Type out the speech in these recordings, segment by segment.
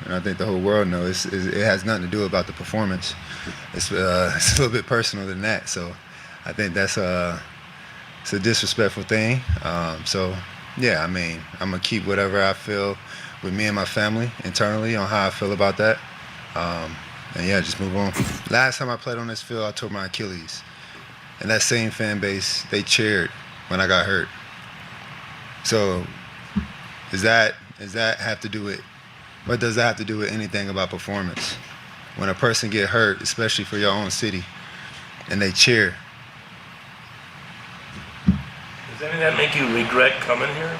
and I think the whole world knows it has nothing to do about the performance. It's a little bit personal than that. So I think that's it's a disrespectful thing. Yeah, I mean, I'm gonna keep whatever I feel with me and my family internally on how I feel about that. And yeah, just move on. Last time I played on this field, I tore my Achilles. And that same fan base, they cheered when I got hurt. So does that have to do with, what does that have to do with anything about performance? When a person get hurt, especially for your own city, and they cheer. Does any of that make you regret coming here?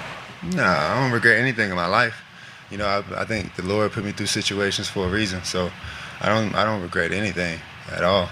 No, I don't regret anything in my life. You know, I think the Lord put me through situations for a reason, so I don't regret anything at all.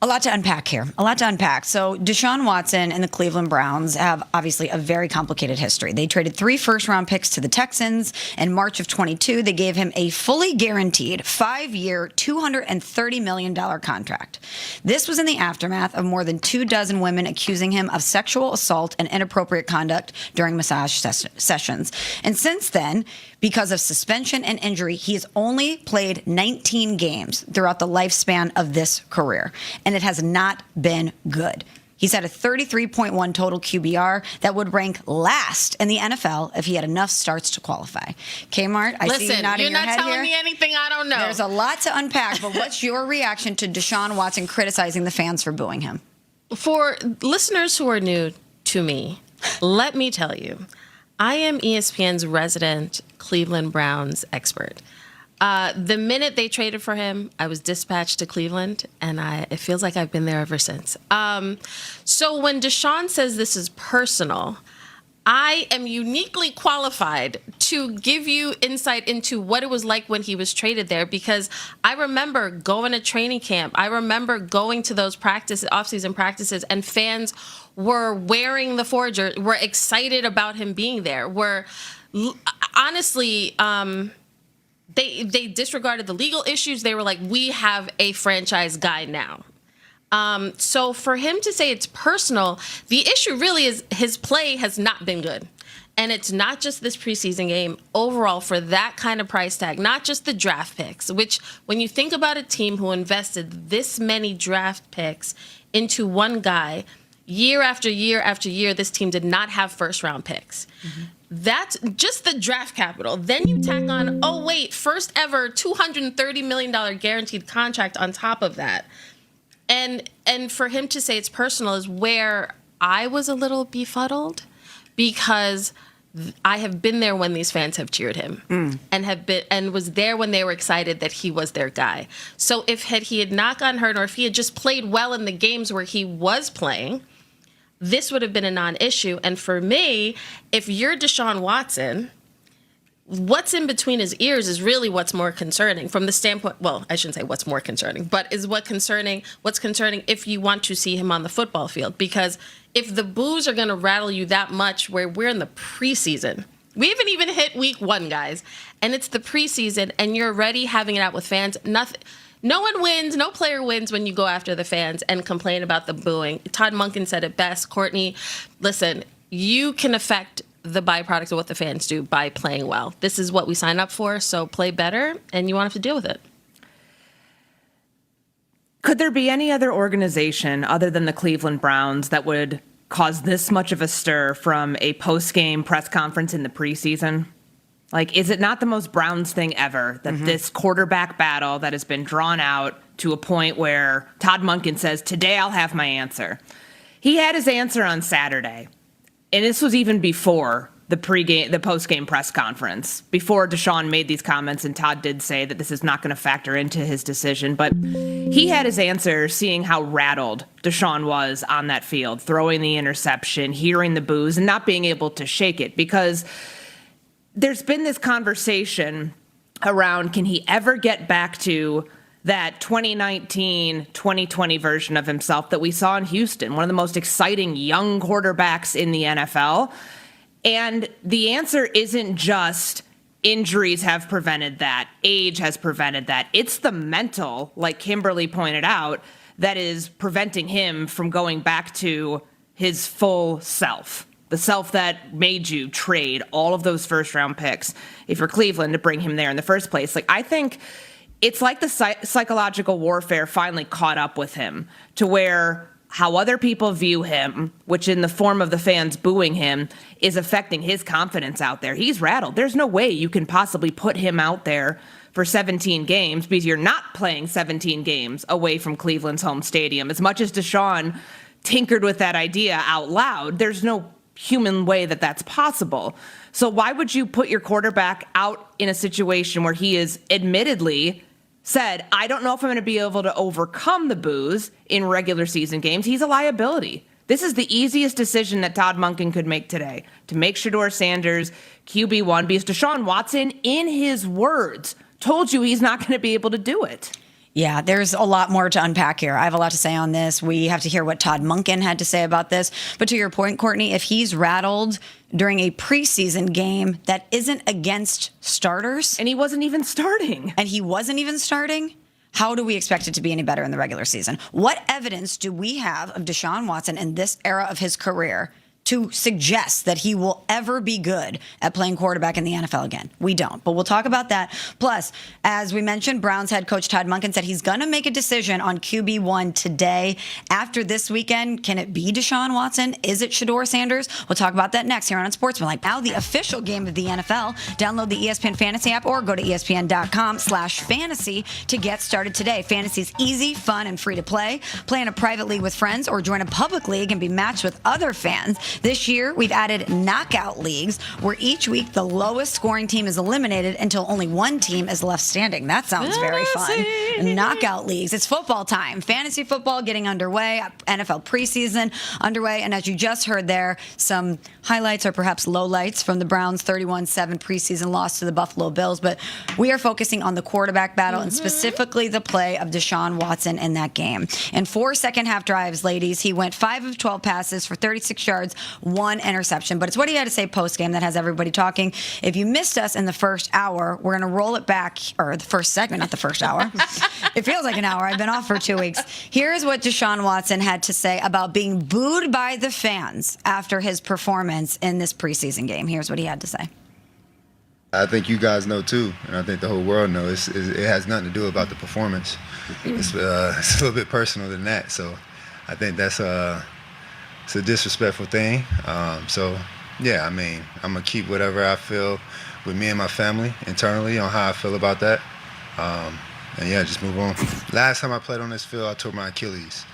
A lot to unpack here. A lot to unpack. So Deshaun Watson and the Cleveland Browns have obviously a very complicated history. They traded 3 first-round picks to the Texans. In March of 22, they gave him a fully guaranteed 5-year, $230 million contract. This was in the aftermath of more than 24 women accusing him of sexual assault and inappropriate conduct during massage sessions. And since then, because of suspension and injury, he has only played 19 games throughout the lifespan of this career, and it has not been good. He's had a 33.1 total QBR that would rank last in the NFL if he had enough starts to qualify. Kmart, I see you nodding your head here. You're not telling me anything I don't know. There's a lot to unpack, but what's your reaction to Deshaun Watson criticizing the fans for booing him? For listeners who are new to me, let me tell you, I am ESPN's resident Cleveland Browns expert. The minute they traded for him, I was dispatched to Cleveland, and it feels like I've been there ever since. So when Deshaun says this is personal, I am uniquely qualified to give you insight into what it was like when he was traded there, because I remember going to training camp. I remember going to those off-season practices, and fans were wearing the Forger, were excited about him being there, were honestly, they disregarded the legal issues. They were like, we have a franchise guy now. So for him to say it's personal, the issue really is his play has not been good. And it's not just this preseason game. Overall, for that kind of price tag, not just the draft picks, which when you think about a team who invested this many draft picks into one guy, year after year after year, this team did not have first-round picks. Mm-hmm. That's just the draft capital. Then you tack on, oh, wait, first ever $230 million guaranteed contract on top of that. And for him to say it's personal is where I was a little befuddled, because I have been there when these fans have cheered him and was there when they were excited that he was their guy. So if he had not gotten hurt, or if he had just played well in the games where he was playing, this would have been a non-issue. And for me, if you're Deshaun Watson, what's in between his ears is really what's more concerning from the standpoint. Well, I shouldn't say what's more concerning, but is what's concerning if you want to see him on the football field. Because if the boos are going to rattle you that much, where we're in the preseason, we haven't even hit week 1, guys, and it's the preseason, and you're already having it out with fans. No one wins, no player wins when you go after the fans and complain about the booing. Todd Monken said it best. Courtney, listen, you can affect the byproduct of what the fans do by playing well. This is what we sign up for, so play better, and you won't have to deal with it. Could there be any other organization other than the Cleveland Browns that would cause this much of a stir from a post-game press conference in the preseason? Like, is it not the most Browns thing ever that this quarterback battle that has been drawn out to a point where Todd Monken says, today I'll have my answer? He had his answer on Saturday. And this was even before the post-game press conference, before Deshaun made these comments, and Todd did say that this is not going to factor into his decision. But he had his answer, seeing how rattled Deshaun was on that field, throwing the interception, hearing the boos, and not being able to shake it, because there's been this conversation around, can he ever get back to that 2019, 2020 version of himself that we saw in Houston, one of the most exciting young quarterbacks in the NFL? And the answer isn't just injuries have prevented that, age has prevented that. It's the mental, like Kimberly pointed out, that is preventing him from going back to his full self. the self that made you trade all of those first round picks, if you're Cleveland, to bring him there in the first place. Like, I think it's like the psychological warfare finally caught up with him to where how other people view him, which in the form of the fans booing him, is affecting his confidence out there. He's rattled. There's no way you can possibly put him out there for 17 games because you're not playing 17 games away from Cleveland's home stadium. As much as Deshaun tinkered with that idea out loud, there's no human way that that's possible. So why would you put your quarterback out in a situation where he is admittedly said, I don't know if I'm going to be able to overcome the boos in regular season games? He's a liability. This is the easiest decision that Todd Monken could make today, to make Shedeur Sanders QB1, because Deshaun Watson, in his words, told you he's not going to be able to do it. Yeah, there's a lot more to unpack here. I have a lot to say on this. We have to hear what Todd Monken had to say about this. But to your point, Courtney, if he's rattled during a preseason game that isn't against starters. And he wasn't even starting. How do we expect it to be any better in the regular season? What evidence do we have of Deshaun Watson in this era of his career to suggest that he will ever be good at playing quarterback in the NFL again? We don't, but we'll talk about that. Plus, as we mentioned, Browns head coach Todd Monken said he's going to make a decision on QB1 today. After this weekend, can it be Deshaun Watson? Is it Shedeur Sanders? We'll talk about that next here on Sportsmanlike. Now, the official game of the NFL. Download the ESPN Fantasy app or go to ESPN.com/fantasy to get started today. Fantasy's easy, fun, and free to play. Play in a private league with friends or join a public league and be matched with other fans. This year, we've added knockout leagues where each week the lowest scoring team is eliminated until only one team is left standing. That sounds very fun. Knockout leagues. It's football time. Fantasy football getting underway. NFL preseason underway. And as you just heard there, some highlights or perhaps lowlights from the Browns' 31-7 preseason loss to the Buffalo Bills. But we are focusing on the quarterback battle and specifically the play of Deshaun Watson in that game. In 4 second-half drives, ladies, he went 5 of 12 passes for 36 yards, 1 interception. But it's what he had to say post-game that has everybody talking. If you missed us in the first hour, we're going to roll it back, or the first segment, not the first hour. It feels like an hour. I've been off for 2 weeks. Here's what Deshaun Watson had to say about being booed by the fans after his performance in this preseason game. Here's what he had to say. I think you guys know too, and I think the whole world knows. It has nothing to do about the performance. It's a little bit personal than that. So I think that's it's a disrespectful thing. So yeah, I mean, I'm gonna keep whatever I feel with me and my family internally on how I feel about that. And yeah, just move on. Last time I played on this field, I tore my Achilles,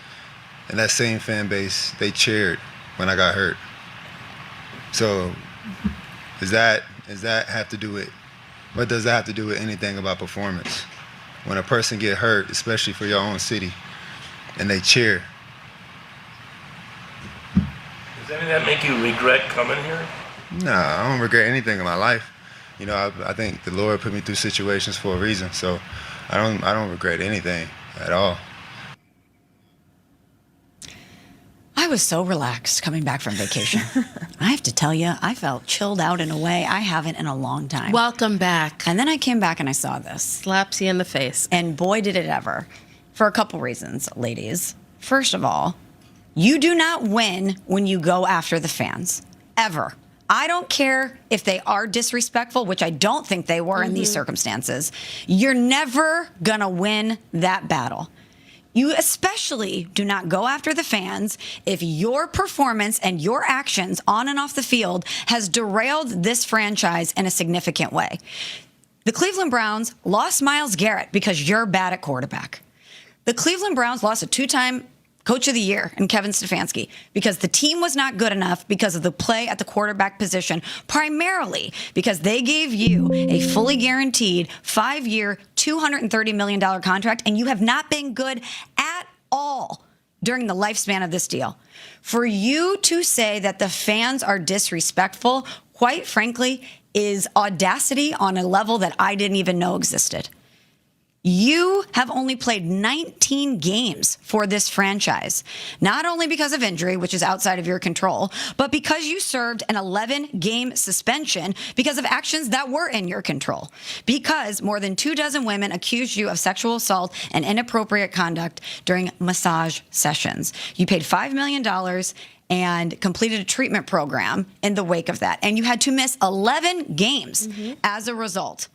and that same fan base, they cheered when I got hurt. So does that have to do with, what does that have to do with anything about performance? When a person get hurt, especially for your own city, and they cheer. Does any of that make you regret coming here? No, I don't regret anything in my life. You know, I think the Lord put me through situations for a reason, so I don't regret anything at all. I was so relaxed coming back from vacation. I have to tell you, I felt chilled out in a way I haven't in a long time. Welcome back. And then I came back and I saw this. Slaps you in the face. And boy, did it ever. For a couple reasons, ladies. First of all, you do not win when you go after the fans. Ever. I don't care if they are disrespectful, which I don't think they were in these circumstances. You're never going to win that battle. You especially do not go after the fans if your performance and your actions on and off the field has derailed this franchise in a significant way. The Cleveland Browns lost Myles Garrett because you're bad at quarterback. The Cleveland Browns lost a 2-time Coach of the Year in Kevin Stefanski because the team was not good enough because of the play at the quarterback position, primarily because they gave you a fully guaranteed 5-year, $230 million contract, and you have not been good at all during the lifespan of this deal. For you to say that the fans are disrespectful, quite frankly, is audacity on a level that I didn't even know existed. You have only played 19 games for this franchise, not only because of injury, which is outside of your control, but because you served an 11-game suspension because of actions that were in your control. Because more than 24 women accused you of sexual assault and inappropriate conduct during massage sessions. You paid $5 million and completed a treatment program in the wake of that. And you had to miss 11 games as a result.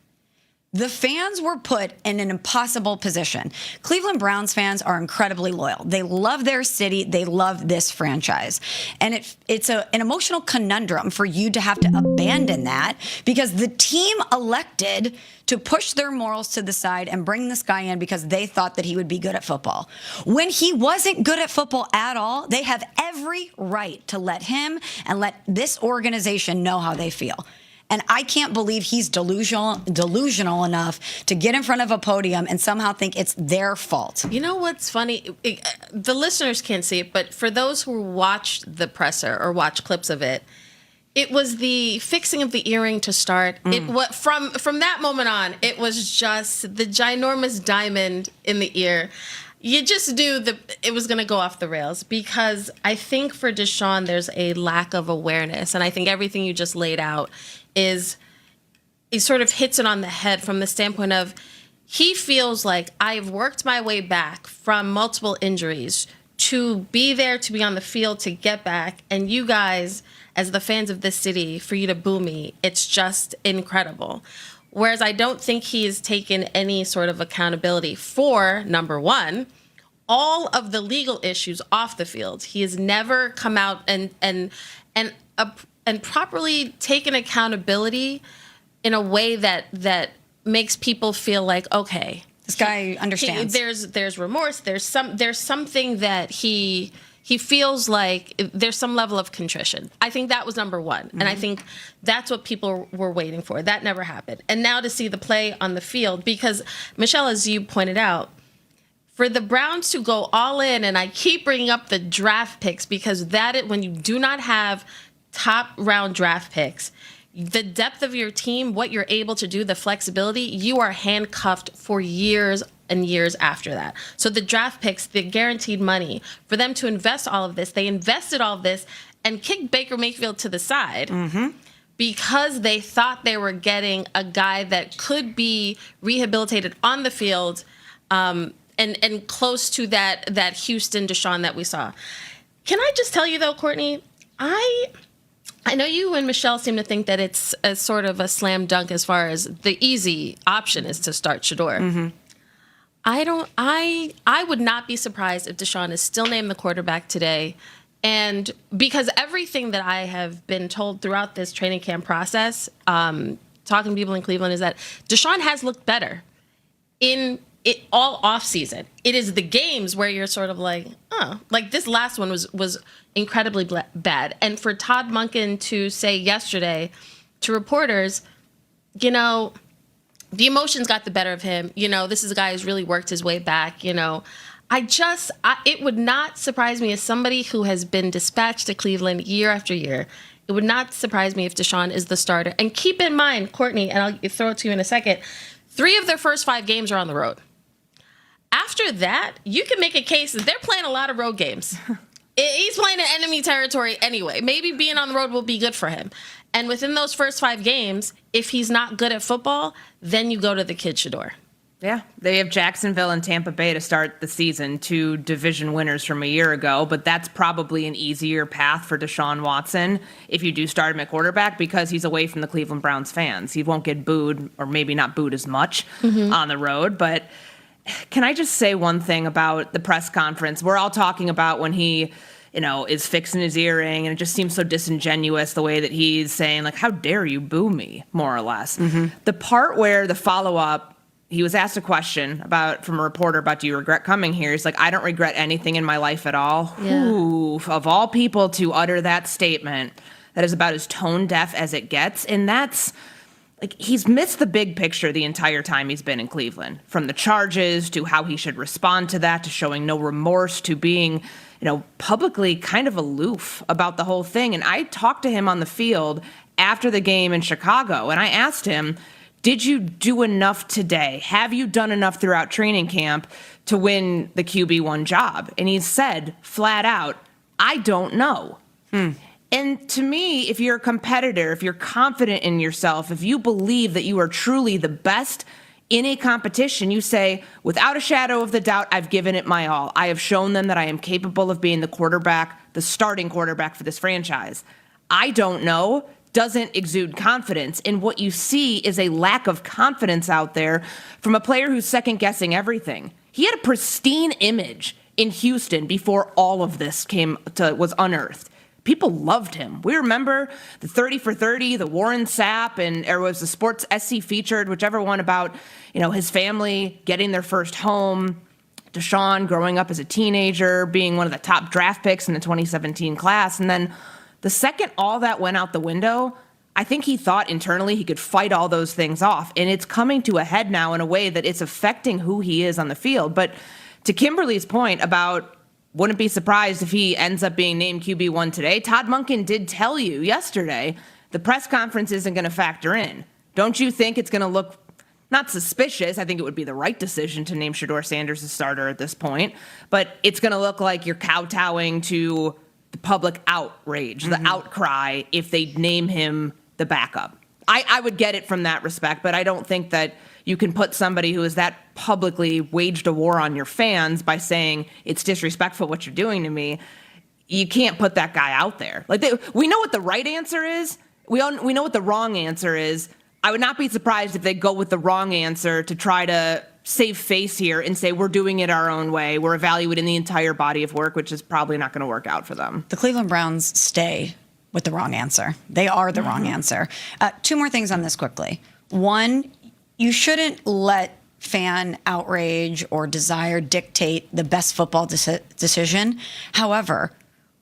The fans were put in an impossible position. Cleveland Browns fans are incredibly loyal. They love their city. They love this franchise. And it's an emotional conundrum for you to have to abandon that because the team elected to push their morals to the side and bring this guy in because they thought that he would be good at football. When he wasn't good at football at all, they have every right to let him and let this organization know how they feel. And I can't believe he's delusional enough to get in front of a podium and somehow think it's their fault. You know what's funny? The listeners can't see it, but for those who watched the presser or watch clips of it, it was the fixing of the earring to start. From that moment on, it was just the ginormous diamond in the ear. You just knew it was going to go off the rails because I think for Deshaun, there's a lack of awareness. And I think everything you just laid out it sort of hits it on the head from the standpoint of he feels like I've worked my way back from multiple injuries to be there, to be on the field, to get back. And you guys, as the fans of this city, for you to boo me, it's just incredible. Whereas I don't think he has taken any sort of accountability for, number one, all of the legal issues off the field. He has never come out and properly taken accountability in a way that makes people feel like, okay, this guy understands. There's remorse. There's something that he feels like there's some level of contrition. I think that was number one. And I think that's what people were waiting for. That never happened. And now to see the play on the field, because Michelle, as you pointed out, for the Browns to go all in, and I keep bringing up the draft picks because when you do not have top round draft picks, the depth of your team, what you're able to do, the flexibility, you are handcuffed for years and years after that. So the draft picks, the guaranteed money, for them to invest all of this, they invested all of this and kicked Baker Mayfield to the side because they thought they were getting a guy that could be rehabilitated on the field and close to that Houston Deshaun that we saw. Can I just tell you, though, Courtney, I know you and Michelle seem to think that it's a sort of a slam dunk as far as the easy option is to start Shador. I would not be surprised if Deshaun is still named the quarterback today. And because everything that I have been told throughout this training camp process, talking to people in Cleveland, is that Deshaun has looked better in it all off season. It is the games where you're sort of like, oh, like this last one was incredibly bad. And for Todd Monken to say yesterday to reporters, the emotions got the better of him. This is a guy who's really worked his way back. It would not surprise me as somebody who has been dispatched to Cleveland year after year. It would not surprise me if Deshaun is the starter. And keep in mind, Courtney, and I'll throw it to you in a second, 3 of their first 5 games are on the road. After that, you can make a case that they're playing a lot of road games. He's playing in enemy territory anyway. Maybe being on the road will be good for him. And within those first 5 games, if he's not good at football, then you go to the kid Shador. Yeah, they have Jacksonville and Tampa Bay to start the season, 2 division winners from a year ago, but that's probably an easier path for Deshaun Watson if you do start him at quarterback because he's away from the Cleveland Browns fans. He won't get booed, or maybe not booed as much on the road. But can I just say one thing about the press conference? We're all talking about when he is fixing his earring, and it just seems so disingenuous the way that he's saying, like, how dare you boo me, more or less. The part where the follow-up, he was asked a question from a reporter about, do you regret coming here? He's like, I don't regret anything in my life at all. Yeah. Ooh, of all people to utter that statement, that is about as tone deaf as it gets. And that's, like, he's missed the big picture the entire time he's been in Cleveland, from the charges to how he should respond to that, to showing no remorse, to being, publicly kind of aloof about the whole thing. And I talked to him on the field after the game in Chicago, and I asked him, did you do enough today? Have you done enough throughout training camp to win the QB1 job? And he said flat out, I don't know. And to me, if you're a competitor, if you're confident in yourself, if you believe that you are truly the best in a competition, you say, without a shadow of the doubt, I've given it my all. I have shown them that I am capable of being the quarterback the starting quarterback for this franchise. I don't know doesn't exude confidence. And what you see is a lack of confidence out there from a player who's second-guessing everything. He had a pristine image in Houston before all of this was unearthed. People loved him. We remember the 30 for 30, the Warren Sapp, and there was the Sports SC featured, whichever one, about his family getting their first home, Deshaun growing up as a teenager, being one of the top draft picks in the 2017 class. And then the second all that went out the window, I think he thought internally he could fight all those things off. And it's coming to a head now in a way that it's affecting who he is on the field. But to Kimberly's point about wouldn't be surprised if he ends up being named QB1 today, Todd Monken did tell you yesterday the press conference isn't going to factor in. Don't you think it's going to look not suspicious? I think it would be the right decision to name Shedeur Sanders as starter at this point. But it's going to look like you're kowtowing to the public outrage, the outcry, if they name him the backup. I would get it from that respect, but I don't think that you can put somebody who has that publicly waged a war on your fans by saying it's disrespectful what you're doing to me. You can't put that guy out there. We know what the right answer is. We know what the wrong answer is. I would not be surprised if they go with the wrong answer to try to save face here and say we're doing it our own way. We're evaluating the entire body of work, which is probably not going to work out for them. The Cleveland Browns stay with the wrong answer. They are the wrong answer. Two more things on this quickly. One, you shouldn't let fan outrage or desire dictate the best football decision. However,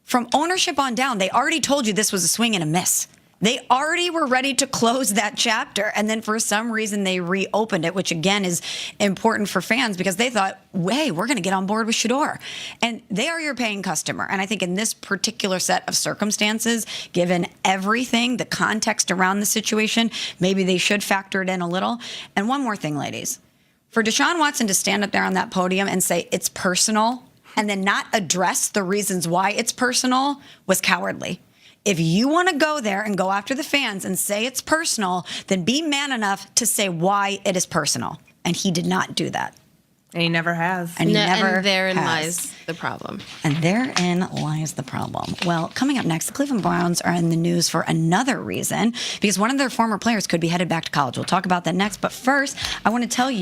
from ownership on down, they already told you this was a swing and a miss. They already were ready to close that chapter. And then for some reason, they reopened it, which again is important for fans because they thought, hey, we're going to get on board with Shedeur. And they are your paying customer. And I think in this particular set of circumstances, given everything, the context around the situation, maybe they should factor it in a little. And one more thing, ladies. For Deshaun Watson to stand up there on that podium and say it's personal and then not address the reasons why it's personal was cowardly. If you want to go there and go after the fans and say it's personal, then be man enough to say why it is personal. And he did not do that. And he never has. And therein lies the problem. And therein lies the problem. Well, coming up next, the Cleveland Browns are in the news for another reason, because one of their former players could be headed back to college. We'll talk about that next. But first, I want to tell you